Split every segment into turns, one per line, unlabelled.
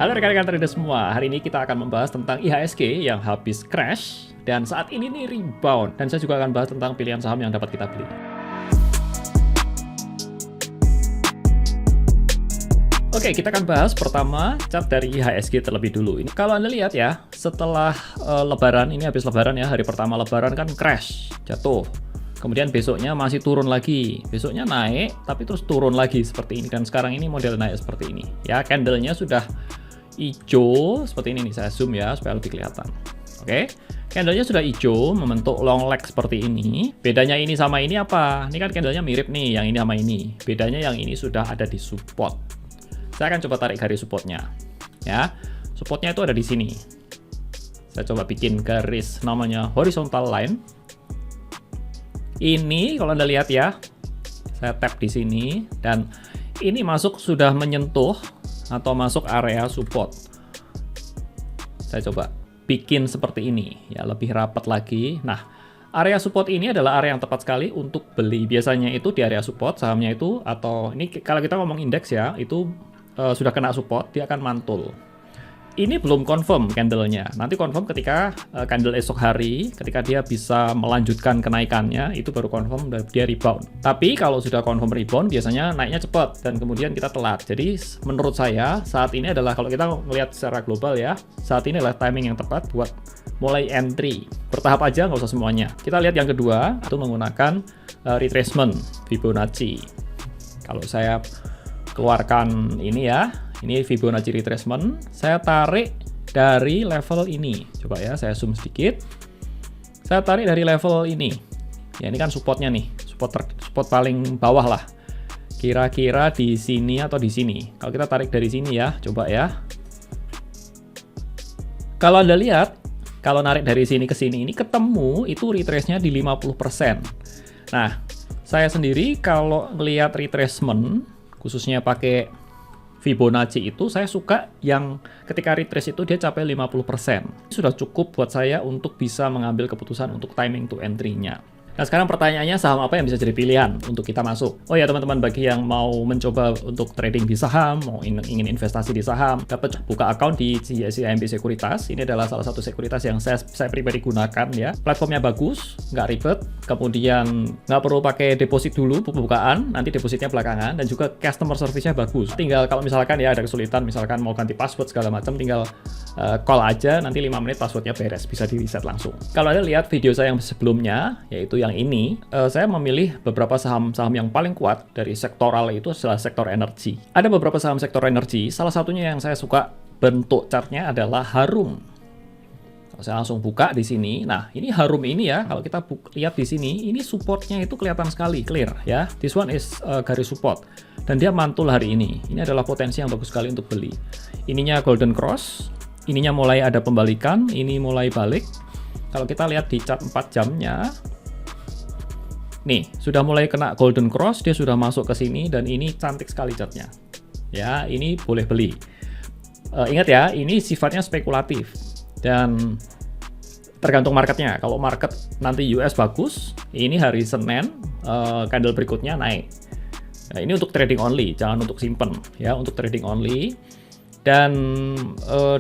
Halo rekan-rekan trader semua, hari ini kita akan membahas tentang IHSG yang habis crash dan saat ini nih rebound, dan saya juga akan bahas tentang pilihan saham yang dapat kita beli. Oke, kita akan bahas pertama chart dari IHSG terlebih dulu. Ini kalau Anda lihat ya, setelah lebaran, ini habis lebaran ya, hari pertama lebaran kan crash, jatuh. Kemudian besoknya masih turun lagi, besoknya naik, tapi terus turun lagi seperti ini. Dan sekarang ini model naik seperti ini. Ya, candlenya sudah hijau seperti ini nih, saya zoom ya supaya lebih kelihatan. Oke, candlenya sudah hijau membentuk long leg seperti ini. Bedanya ini sama ini apa? Ini kan candlenya mirip nih, yang ini sama ini. Bedanya yang ini sudah ada di support. Saya akan coba tarik garis supportnya. Ya, supportnya itu ada di sini. Saya coba bikin garis namanya horizontal line. Ini kalau Anda lihat ya, saya tap di sini dan ini masuk sudah menyentuh atau masuk area support. Saya coba bikin seperti ini ya, lebih rapat lagi. Nah, area support ini adalah area yang tepat sekali untuk beli. Biasanya itu di area support sahamnya itu, atau ini kalau kita ngomong indeks ya, itu sudah kena support, dia akan mantul. Ini belum confirm candlenya. Nanti confirm ketika candle esok hari, ketika dia bisa melanjutkan kenaikannya, itu baru confirm dia rebound. Tapi kalau sudah confirm rebound, biasanya naiknya cepat dan kemudian kita telat. Jadi menurut saya saat ini adalah, kalau kita melihat secara global ya, saat ini adalah timing yang tepat buat mulai entry. Bertahap aja, nggak usah semuanya. Kita lihat yang kedua, itu menggunakan retracement Fibonacci. Kalau saya keluarkan ini ya, ini Fibonacci retracement, saya tarik dari level ini. Coba ya, saya zoom sedikit. Saya tarik dari level ini. Ya, ini kan supportnya nih, support paling bawah lah. Kira-kira di sini atau di sini. Kalau kita tarik dari sini ya, coba ya. Kalau Anda lihat, kalau narik dari sini ke sini, ini ketemu itu retrace-nya di 50%. Nah, saya sendiri kalau ngelihat retracement, khususnya pakai Fibonacci itu, saya suka yang ketika retrace itu dia capai 50%. Sudah cukup buat saya untuk bisa mengambil keputusan untuk timing to entry-nya. Nah, sekarang pertanyaannya, saham apa yang bisa jadi pilihan untuk kita masuk? Oh ya teman-teman, bagi yang mau mencoba untuk trading di saham, mau ingin investasi di saham, dapat buka account di CIMB Sekuritas. Ini adalah salah satu sekuritas yang saya pribadi gunakan ya. Platformnya bagus, nggak ribet, kemudian nggak perlu pakai deposit dulu pembukaan, nanti depositnya belakangan, dan juga customer service-nya bagus. Tinggal kalau misalkan ya ada kesulitan, misalkan mau ganti password segala macam, tinggal call aja, nanti 5 menit passwordnya beres, bisa di reset langsung. Kalau Anda lihat video saya yang sebelumnya, yaitu yang ini, saya memilih beberapa saham-saham yang paling kuat dari sektoral, itu adalah sektor energi. Ada beberapa saham sektor energi, salah satunya yang saya suka bentuk chartnya adalah Harum. Kalau saya langsung buka di sini, nah ini Harum ini ya, kalau kita lihat di sini, ini supportnya itu kelihatan sekali, clear ya. This one is garis support, dan dia mantul hari ini. Ini adalah potensi yang bagus sekali untuk beli. Ininya golden cross, ininya mulai ada pembalikan, ini mulai balik. Kalau kita lihat di chart 4 jamnya, nih, sudah mulai kena golden cross, dia sudah masuk ke sini, dan ini cantik sekali chartnya. Ya, ini boleh beli. Ingat ya, ini sifatnya spekulatif, dan tergantung marketnya. Kalau market nanti US bagus, ini hari Senin, candle berikutnya naik. Nah, ini untuk trading only, jangan untuk simpen. Ya, untuk trading only. Dan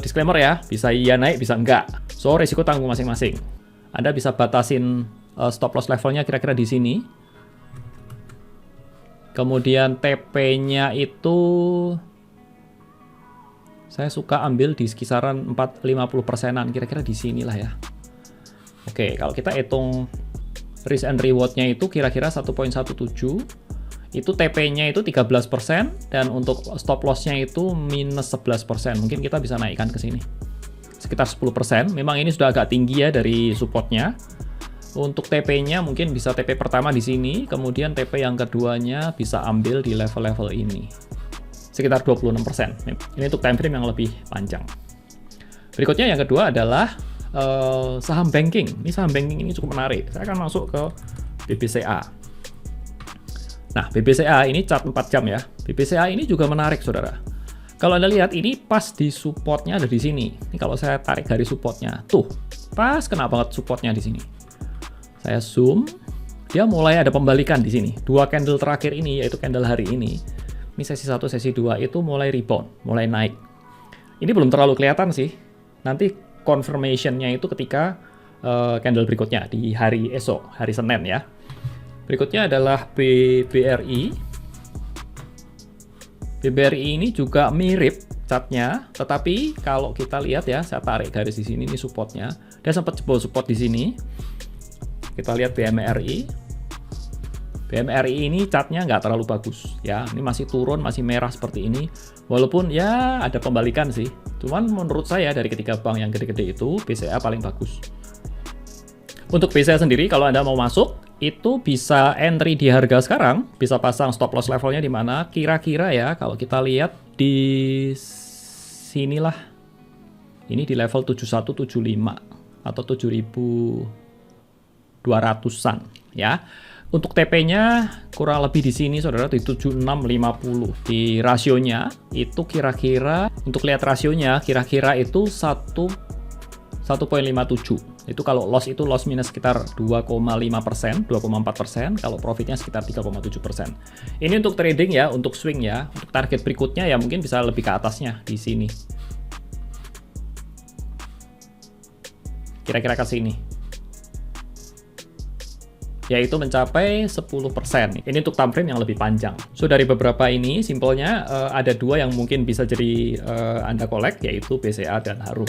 disclaimer ya, bisa iya naik, bisa enggak. So, risiko tanggung masing-masing. Anda bisa batasin stop loss levelnya kira-kira di sini. Kemudian TP-nya itu saya suka ambil di kisaran 50%-an, kira-kira di sinilah ya. Oke, kalau kita hitung risk and reward-nya itu kira-kira 1.17. Itu TP-nya itu 13%, dan untuk stop loss-nya itu minus 11%. Mungkin kita bisa naikkan ke sini. Sekitar 10%. Memang ini sudah agak tinggi ya dari support-nya. Untuk TP-nya mungkin bisa TP pertama di sini, kemudian TP yang keduanya bisa ambil di level-level ini. Sekitar 26%. Ini untuk time frame yang lebih panjang. Berikutnya yang kedua adalah saham banking. Ini saham banking ini cukup menarik. Saya akan masuk ke BBCA. Nah, BBCA ini chart 4 jam ya. BBCA ini juga menarik, saudara. Kalau Anda lihat, ini pas di supportnya ada di sini. Ini kalau saya tarik garis supportnya, tuh, pas kena banget supportnya di sini. Saya zoom, dia mulai ada pembalikan di sini. Dua candle terakhir ini, yaitu candle hari ini sesi 1, sesi 2 itu mulai rebound, mulai naik. Ini belum terlalu kelihatan sih. Nanti confirmation-nya itu ketika candle berikutnya di hari esok, hari Senin ya. Berikutnya adalah BRI. BRI ini juga mirip chartnya, tetapi kalau kita lihat ya, saya tarik garis di sini, ini supportnya. Dia sempat jebol support di sini. Kita lihat BMRI. BMRI ini chartnya nggak terlalu bagus ya. Ini masih turun, masih merah seperti ini. Walaupun ya ada pembalikan sih. Cuman menurut saya dari ketiga bank yang gede-gede itu, BCA paling bagus. Untuk BCA sendiri, kalau Anda mau masuk, itu bisa entry di harga sekarang, bisa pasang stop loss levelnya di mana kira-kira ya, kalau kita lihat di sinilah, ini di level 7175 atau 7200-an ya. Untuk TP-nya kurang lebih di sini saudara, di 7650. Di rasionya itu kira-kira, untuk lihat rasionya kira-kira itu 1,57. Itu kalau loss itu loss minus sekitar 2,5%, 2,4%, kalau profitnya sekitar 3,7%. Ini untuk trading ya, untuk swing ya. Untuk target berikutnya ya mungkin bisa lebih ke atasnya di sini. Kira-kira ke sini. Yaitu mencapai 10%. Ini untuk time frame yang lebih panjang. So dari beberapa ini, simpelnya ada dua yang mungkin bisa jadi Anda collect, yaitu BCA dan Harum.